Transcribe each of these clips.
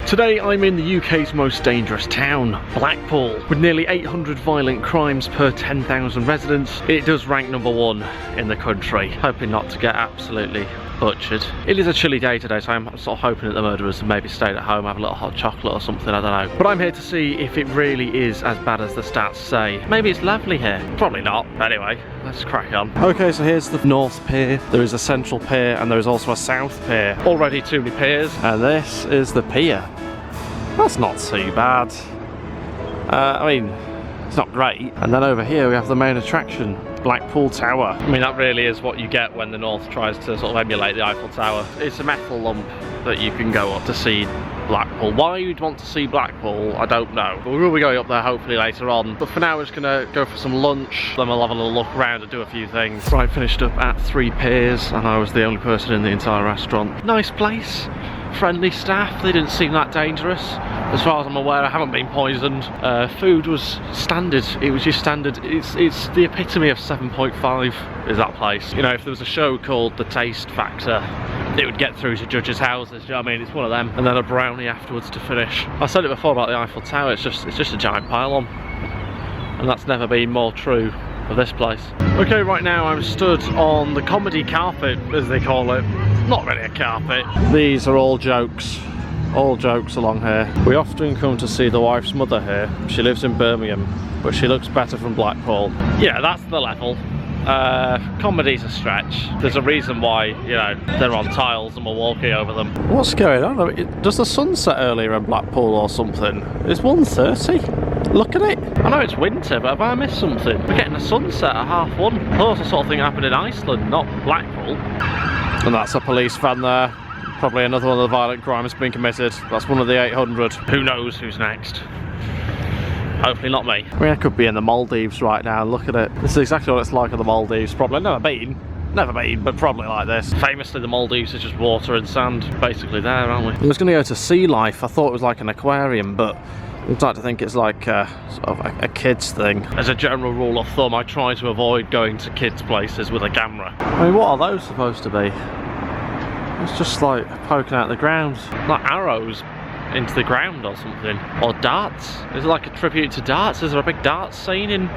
Today I'm in the UK's most dangerous town, Blackpool. With nearly 800 violent crimes per 10,000 residents, it does rank #1 in the country. Hoping not to get absolutely butchered. It is a chilly day today, so I'm sort of hoping that the murderers have maybe stayed at home, have a little hot chocolate or something, I don't know. But I'm here to see if it really is as bad as the stats say. Maybe it's lovely here. Probably not. Anyway, let's crack on. Okay, so here's the North Pier. There is a Central Pier and there is also a South Pier. Already too many piers. And this is the pier. That's not too bad. I mean, it's not great. And then over here we have the main attraction, Blackpool Tower. I mean, that really is what you get when the North tries to sort of emulate the Eiffel Tower. It's a metal lump that you can go up to see Blackpool. Why you'd want to see Blackpool, I don't know. But we will be going up there hopefully later on. But for now we're just gonna go for some lunch, then we'll have a little look around and do a few things. Right, finished up at 3 Piers and I was the only person in the entire restaurant. Nice place. Friendly staff, they didn't seem that dangerous. As far as I'm aware, I haven't been poisoned. Food was standard, it was just standard. It's the epitome of 7.5 is that place. You know, if there was a show called The Taste Factor, it would get through to judges' houses, you know what I mean? It's one of them. And then a brownie afterwards to finish. I said it before about the Eiffel Tower, it's just a giant pylon. And that's never been more true of this place. Okay, right now I'm stood on the comedy carpet, as they call it. Not really a carpet. These are all jokes along here. We often come to see the wife's mother here. She lives in Birmingham, but she looks better from Blackpool. Yeah, that's the level. Comedy's a stretch. There's a reason why, you know, they're on tiles and we're walking over them. What's going on? I mean, does the sun set earlier in Blackpool or something? It's 1:30. Look at it. I know it's winter, but have I missed something? We're getting a sunset at 1:30. I thought the sort of thing happened in Iceland, not Blackpool. And that's a police van there. Probably another one of the violent crimes being committed. That's one of the 800. Who knows who's next? Hopefully not me. I mean, I could be in the Maldives right now. Look at it. This is exactly what it's like in the Maldives. Probably never been, but probably like this. Famously, the Maldives is just water and sand, basically there, aren't we? I was going to go to Sea Life. I thought it was like an aquarium, but I'd like to think it's like sort of a kid's thing. As a general rule of thumb, I try to avoid going to kids' places with a camera. I mean, what are those supposed to be? It's just like poking out the ground, like arrows into the ground or something, or darts. Is it like a tribute to darts? Is there a big darts scene in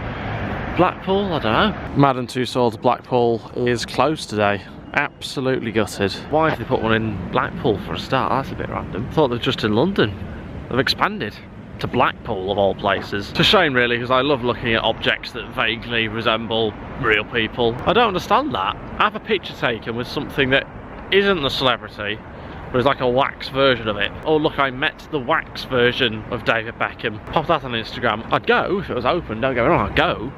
Blackpool? I don't know. Madden Tussauds Blackpool is closed today. Absolutely gutted. Why have they put one in Blackpool for a start? That's a bit random. I thought they were just in London. They've expanded to Blackpool of all places. It's a shame really, because I love looking at objects that vaguely resemble real people. I don't understand that. I have a picture taken with something that isn't the celebrity, but it's like a wax version of it. Oh look, I met the wax version of David Beckham. Pop that on Instagram. I'd go if it was open, don't get me wrong, I'd go.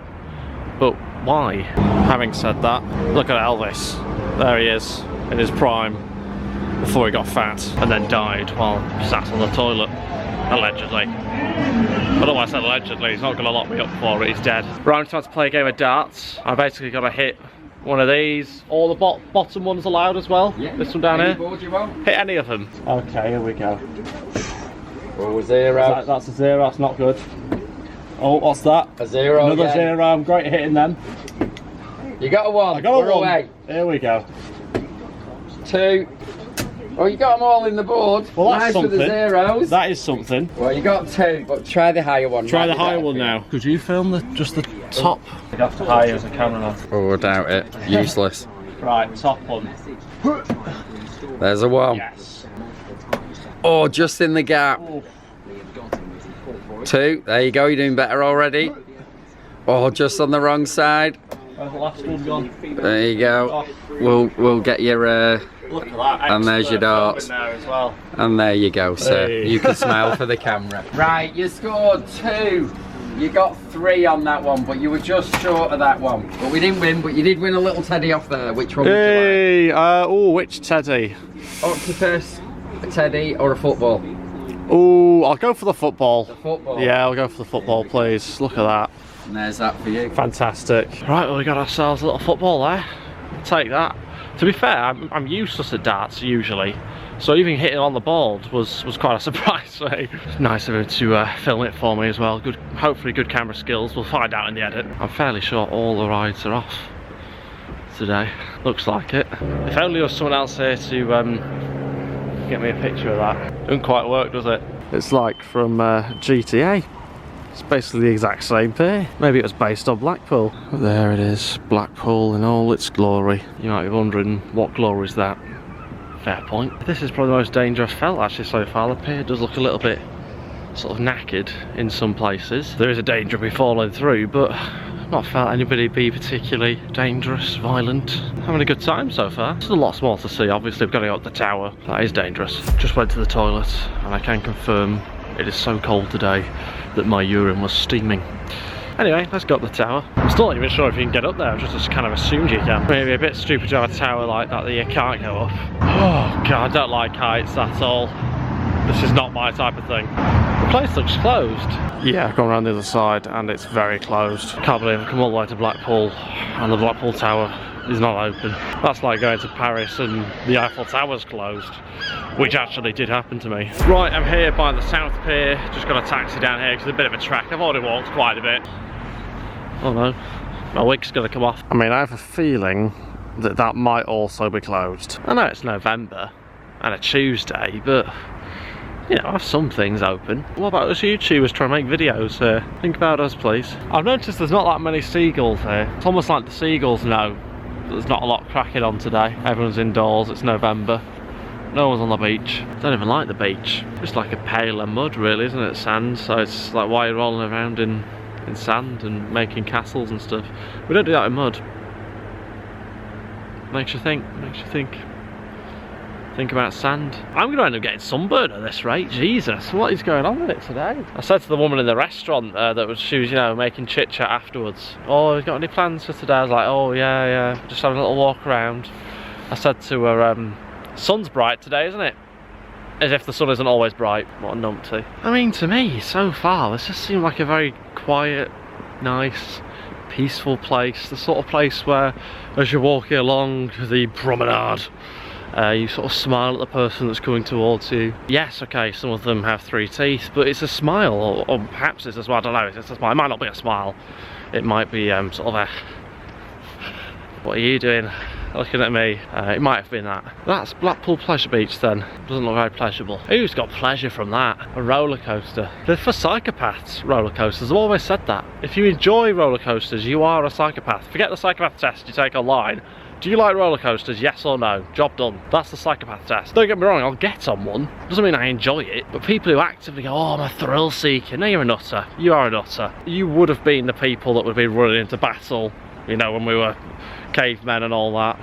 But why? Having said that, look at Elvis. There he is, in his prime, before he got fat and then died while sat on the toilet. Allegedly. But all I said allegedly, he's not going to lock me up for it, he's dead. Right, I'm trying to play a game of darts. I've basically got to hit one of these. All the bottom ones allowed as well? Yeah. This one down here? Board you want? Hit any of them. Okay, here we go. Oh, a zero. That's a zero, that's not good. Oh, what's that? A zero. Another zero, I'm great at hitting them. You got a one. I got a one. Away. Here we go. 2. Oh, you got them all in the board. Well, that's nice something. With the zeros. That is something. Well, you got 2, but try the higher one. Try the higher one now. Could you film just the top? You'd have to hire as a cameraman. Oh, I doubt it. Useless. Right, top one. There's a 1. Yes. Oh, just in the gap. 2. There you go. You're doing better already. Oh, just on the wrong side. Where's the last one gone? There you go. We'll get your. Look at that. And there's your darts. There as well. And there you go, sir. Hey. You can smile for the camera. Right, you scored 2. You got 3 on that one, but you were just short of that one. But we didn't win, but you did win a little teddy off there. Which one would you like? Oh, which teddy? Octopus, a teddy, or a football? Oh, I'll go for the football. The football? Yeah, I'll go for the football, please. Look at that. And there's that for you. Fantastic. Right, well, we got ourselves a little football there. I'll take that. To be fair, I'm useless at darts usually, so even hitting on the board was quite a surprise. It's nice of him to film it for me as well. Hopefully good camera skills. We'll find out in the edit. I'm fairly sure all the rides are off today. Looks like it. If only there was someone else here to get me a picture of that. Doesn't quite work, does it? It's like from GTA. It's basically the exact same pier. Maybe it was based on Blackpool. But there it is, Blackpool in all its glory. You might be wondering, what glory is that? Fair point. This is probably the most dangerous felt actually so far. The pier does look a little bit sort of knackered in some places. There is a danger of me falling through, but I've not felt anybody be particularly dangerous, violent. Having a good time so far. There's lots more to see. Obviously we've got to go up the tower. That is dangerous. Just went to the toilet and I can confirm it is so cold today that my urine was steaming. Anyway, let's go up the tower. I'm still not even sure if you can get up there. I've just kind of assumed you can. Maybe a bit stupid to have a tower like that you can't go up. Oh god, I don't like heights at all. This is not my type of thing. The place looks closed. Yeah, I've gone around the other side and it's very closed. Can't believe I've come all the way to Blackpool and the Blackpool Tower is not open. That's like going to Paris and the Eiffel Tower's closed, which actually did happen to me. Right, I'm here by the South Pier. Just got a taxi down here because it's a bit of a trek. I've already walked quite a bit. Oh no, my wig's gonna come off. I mean, I have a feeling that that might also be closed. I know it's November and a Tuesday, but you know, I have some things open. What about us YouTubers trying to make videos here? Think about us, please. I've noticed there's not that many seagulls here. It's almost like the seagulls know there's not a lot cracking on today. Everyone's indoors, it's November. No one's on the beach. I don't even like the beach. It's like a pail of mud really, isn't it? Sand, so it's like why you're rolling around in sand and making castles and stuff. We don't do that in mud. Makes you think, Think about sand. I'm going to end up getting sunburned at this rate. Jesus, what is going on with it today? I said to the woman in the restaurant she was, you know, making chit chat afterwards. Oh, you got any plans for today? I was like, oh yeah, just having a little walk around. I said to her, sun's bright today, isn't it? As if the sun isn't always bright. What a numpty. I mean, to me, so far, this just seemed like a very quiet, nice, peaceful place. The sort of place where, as you're walking along the promenade, you sort of smile at the person that's coming towards you. Yes, okay, some of them have 3 teeth, but it's a smile, or perhaps it's a smile, I don't know, it's a smile. It might not be a smile. It might be sort of a, what are you doing? Looking at me. It might have been that. That's Blackpool Pleasure Beach then. Doesn't look very pleasurable. Who's got pleasure from that? A roller coaster. They're for psychopaths, roller coasters. I've always said that. If you enjoy roller coasters, you are a psychopath. Forget the psychopath test you take online. Do you like roller coasters? Yes or no? Job done. That's the psychopath test. Don't get me wrong, I'll get on one. Doesn't mean I enjoy it. But people who actively go, oh, I'm a thrill seeker. No, you're a nutter. You are a nutter. You would have been the people that would be running into battle, you know, when we were cavemen and all that.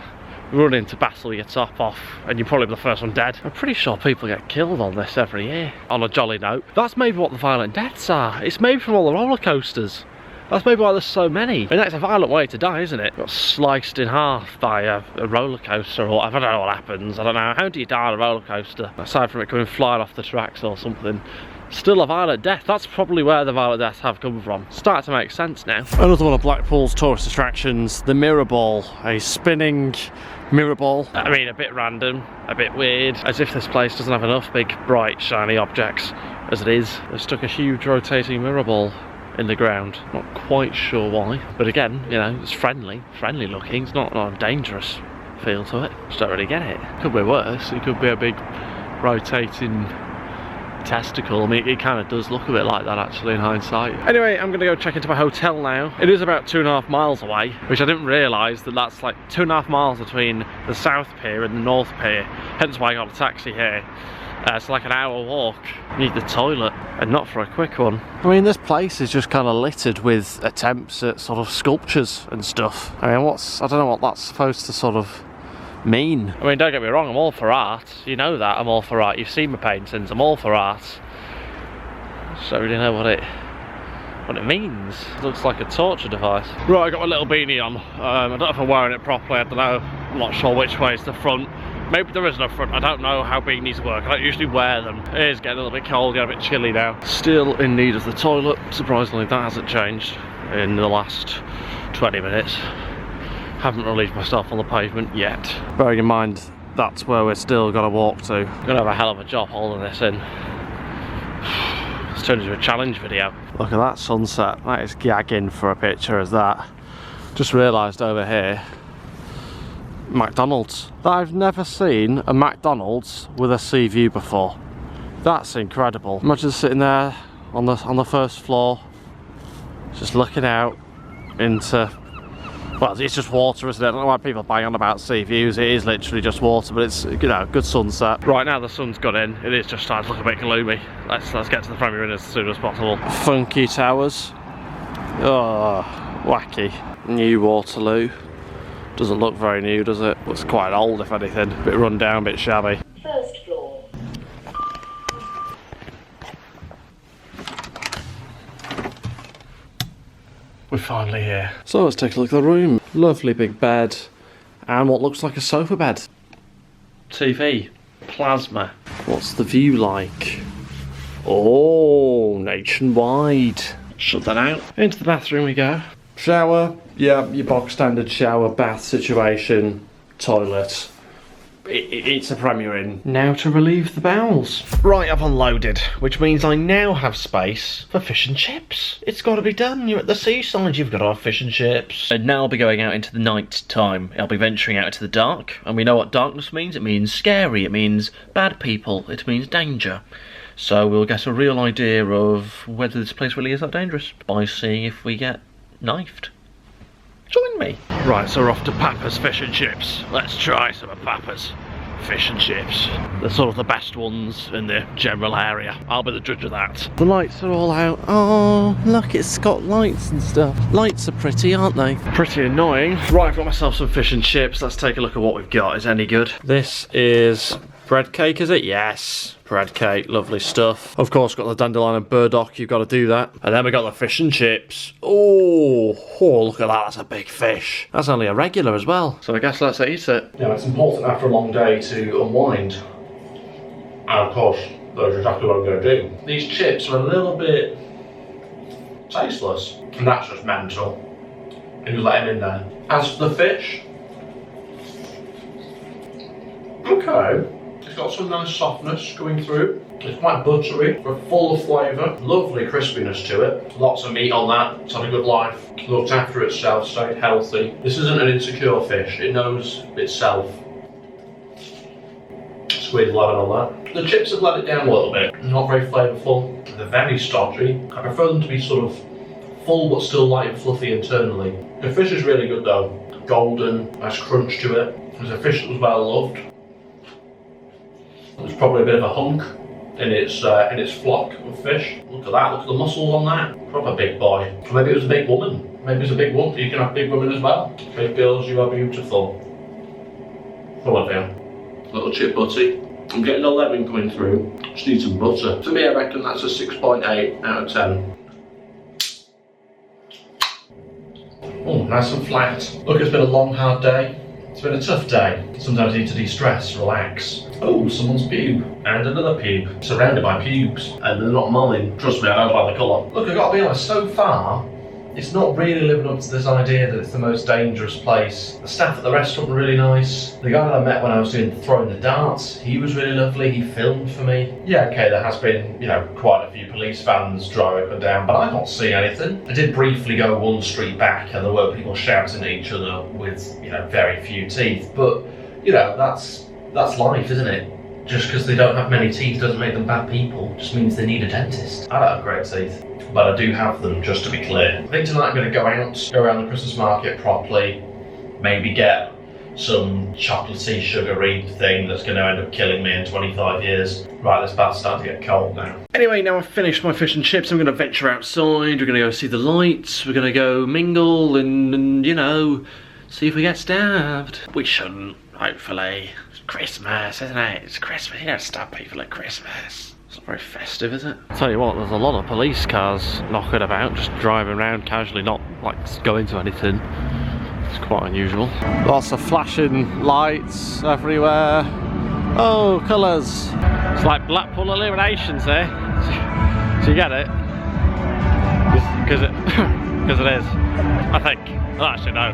Run into battle your top off and you're probably the first one dead. I'm pretty sure people get killed on this every year. On a jolly note, that's maybe what the violent deaths are. It's maybe from all the roller coasters. That's maybe why there's so many. And that's a violent way to die, isn't it? Got sliced in half by a roller coaster or whatever. I don't know what happens. I don't know. How do you die on a roller coaster? Aside from it coming flying off the tracks or something. Still a violent death. That's probably where the violent deaths have come from. Start to make sense now. Another one of Blackpool's tourist attractions, the mirror ball. A spinning mirror ball. I mean, a bit random, a bit weird. As if this place doesn't have enough big, bright, shiny objects as it is. They stuck a huge rotating mirror ball in the ground. Not quite sure why. But again, you know, it's friendly looking. It's not a dangerous feel to it. Just don't really get it. Could be worse. It could be a big rotating testicle. I mean, it kind of does look a bit like that actually in hindsight. Anyway, I'm gonna go check into my hotel now. It is about 2.5 miles away, which I didn't realise that that's like 2.5 miles between the South Pier and the North Pier, hence why I got a taxi here. It's like an hour walk. Need the toilet, and not for a quick one. I mean, this place is just kind of littered with attempts at sort of sculptures and stuff. I mean, I don't know what that's supposed to sort of mean. I mean, don't get me wrong, I'm all for art. You know that, I'm all for art. You've seen my paintings, I'm all for art. I just don't really know what it means. It looks like a torture device. Right, I got my little beanie on. I don't know if I'm wearing it properly, I don't know. I'm not sure which way is the front. Maybe there isn't a front, I don't know how beanies work. I don't usually wear them. It is getting a little bit cold, getting a bit chilly now. Still in need of the toilet. Surprisingly, that hasn't changed in the last 20 minutes. Haven't relieved myself on the pavement yet. Bearing in mind, that's where we're still gonna walk to. I'm gonna have a hell of a job holding this in. It's turned into a challenge video. Look at that sunset. That is gagging for a picture as that. Just realised over here, McDonald's. I've never seen a McDonald's with a sea view before. That's incredible. Imagine sitting there on the first floor, just looking out into, well, it's just water, isn't it? I don't know why people bang on about sea views. It is literally just water, but it's, you know, good sunset. Right now the sun's got in. It is just starting to look a bit gloomy. Let's get to the Premier Inn as soon as possible. Funky towers. Oh, wacky. New Waterloo. Doesn't look very new, does it? Looks quite old, if anything. A bit run down, a bit shabby. First floor. We're finally here. So let's take a look at the room. Lovely big bed and what looks like a sofa bed. TV, plasma. What's the view like? Oh, nationwide. Shut that out. Into the bathroom we go. Shower, yeah, your box standard shower, bath situation, toilet. It's a Premier Inn. Now to relieve the bowels. Right, I've unloaded, which means I now have space for fish and chips. It's got to be done. You're at the seaside, you've got to have fish and chips. And now I'll be going out into the night time. I'll be venturing out into the dark, and we know what darkness means. It means scary, it means bad people, it means danger. So we'll get a real idea of whether this place really is that dangerous by seeing if we get knifed. Join me. Right, so we're off to Papa's Fish and Chips. Let's try some of Papa's fish and chips. They're sort of the best ones in the general area. I'll be the judge of that. The lights are all out. Oh, look, it's got lights and stuff. Lights are pretty, aren't they? Pretty annoying. Right, I've got myself some fish and chips. Let's take a look at what we've got. Is it any good? This is bread cake, is it? Yes. Bread cake, lovely stuff. Of course, got the dandelion and burdock, you've got to do that. And then we got the fish and chips. Oh, look at that, that's a big fish. That's only a regular as well. So I guess let's eat it. Yeah, it's important after a long day to unwind. And of course, that's exactly what I'm going to do. These chips are a little bit tasteless. And that's just mental. And you let him in there. As for the fish, okay. It's got some nice softness going through. It's quite buttery, but full of flavour. Lovely crispiness to it. Lots of meat on that. It's had a good life. Looked after itself, stayed healthy. This isn't an insecure fish. It knows itself. Squid 11 on that. The chips have let it down a little bit. Not very flavourful. They're very starchy. I prefer them to be sort of full but still light and fluffy internally. The fish is really good though. Golden, nice crunch to it. It's a fish that was well loved. There's probably a bit of a hunk in its flock of fish. Look at that, look at the muscles on that. Proper big boy. Or maybe it was a big woman. Maybe it's a big woman. You can have big women as well. Big girls, you are beautiful. Full of you. Little chip butty. I'm getting a lemon coming through. Just need some butter. To me, I reckon that's a 6.8 out of 10. Oh, nice and flat. Look, it's been a long, hard day. It's been a tough day. Sometimes you need to de-stress, relax. Oh, someone's pube. And another pube. Surrounded by pubes. And they're not mine. Trust me, I know by the colour. Look, I've got to be honest, so far, it's not really living up to this idea that it's the most dangerous place. The staff at the restaurant were really nice. The guy that I met when I was throwing the darts, he was really lovely. He filmed for me. Yeah, okay, there has been, you know, quite a few police vans driving up and down, but I don't see anything. I did briefly go one street back and there were people shouting at each other with, you know, very few teeth. But, you know, that's life, isn't it? Just because they don't have many teeth doesn't make them bad people. It just means they need a dentist. I don't have great teeth, but I do have them, just to be clear. I think tonight I'm going to go out, go around the Christmas market properly, maybe get some chocolatey, sugary thing that's going to end up killing me in 25 years. Right, this bath's starting to get cold now. Anyway, now I've finished my fish and chips, I'm going to venture outside, we're going to go see the lights, we're going to go mingle and, you know, see if we get stabbed. We shouldn't, hopefully. It's Christmas, isn't it? It's Christmas, you don't stab people at Christmas. It's not very festive, is it? I'll tell you what, there's a lot of police cars knocking about, just driving around casually, not like going to anything. It's quite unusual. Lots of flashing lights everywhere. Oh, colours. It's like Blackpool Illuminations here. Do you get it? Because it is. I think. I actually know.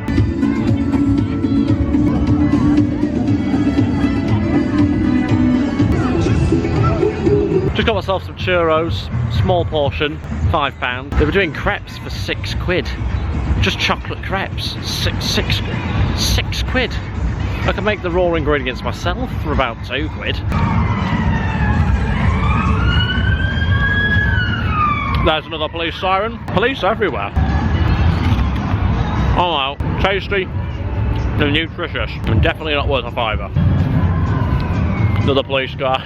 Just got myself some churros, small portion, £5. They were doing crepes for £6. Just chocolate crepes, six quid. I can make the raw ingredients myself for about £2. There's another police siren. Police everywhere. Oh wow, tasty and nutritious, and definitely not worth a fiver. Another police car.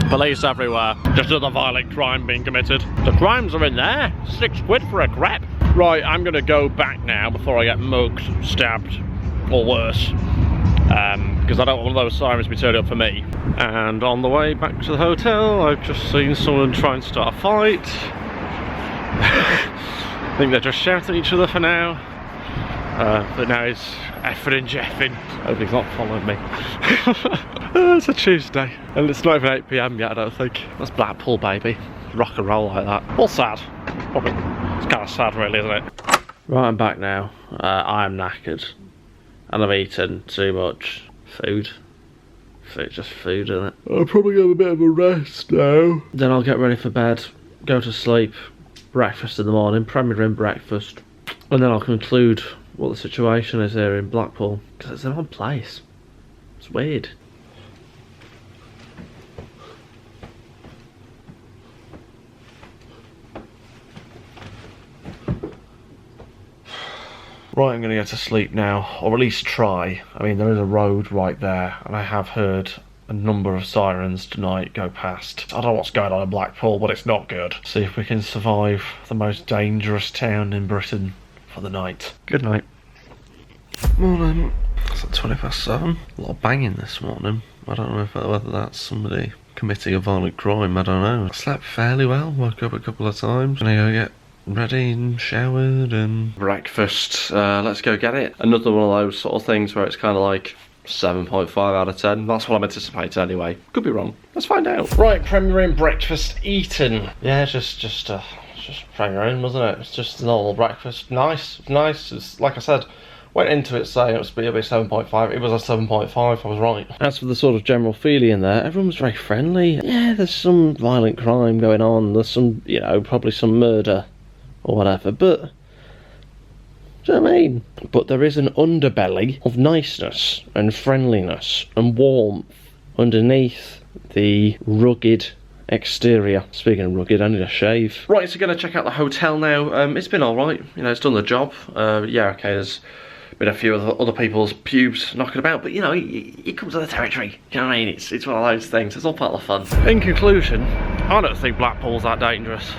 Police everywhere. Just another violent crime being committed. The crimes are in there. £6 for a crap. Right, I'm gonna go back now before I get mugged, stabbed, or worse. Because I don't want one of those sirens to be turned up for me. And on the way back to the hotel, I've just seen someone try and start a fight. I think they're just shouting at each other for now. But now he's effing and jeffing. Hope he's not following me. It's a Tuesday, and it's not even 8 PM yet, I don't think. That's Blackpool, baby. Rock and roll like that. All sad. Probably. It's kind of sad, really, isn't it? Right, I'm back now. I am knackered. And I've eaten too much food. Just food, isn't it? I'll probably have a bit of a rest now. Then I'll get ready for bed, go to sleep, breakfast in the morning, Premier Inn breakfast. And then I'll conclude what the situation is here in Blackpool. Because it's an odd place. It's weird. Right, I'm going to go to sleep now, or at least try. I mean, there is a road right there, and I have heard a number of sirens tonight go past. I don't know what's going on in Blackpool, but it's not good. See if we can survive the most dangerous town in Britain for the night. Good night. Morning. It's at 7:20. A lot of banging this morning. I don't know whether that's somebody committing a violent crime, I don't know. I slept fairly well, woke up a couple of times. Gonna go get ready and showered and breakfast. Let's go get it. Another one of those sort of things where it's kind of like 7.5 out of 10. That's what I'm anticipating anyway. Could be wrong. Let's find out. Right, Premier Inn breakfast eaten. Yeah, just Premier Inn, wasn't it? It's just a normal breakfast. Nice. It's like I said. Went into it saying it was be 7.5. It was a 7.5. I was right. As for the sort of general feeling in there, everyone was very friendly. Yeah, there's some violent crime going on. There's some, you know, probably some murder or whatever, but do you know what I mean? But there is an underbelly of niceness and friendliness and warmth underneath the rugged exterior. Speaking of rugged, I need a shave. Right, so gonna check out the hotel now. It's been alright, you know, it's done the job. Yeah, okay, there's been a few other people's pubes knocking about, but you know, it comes with the territory. Do you know what I mean? It's one of those things, it's all part of the fun. In conclusion, I don't think Blackpool's that dangerous.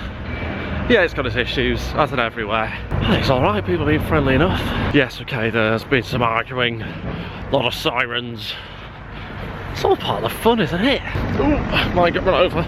Yeah, it's got its issues, as in everywhere. It's alright, people being friendly enough. Yes, okay, there's been some arguing, a lot of sirens. It's all part of the fun, isn't it? Ooh, might get run over.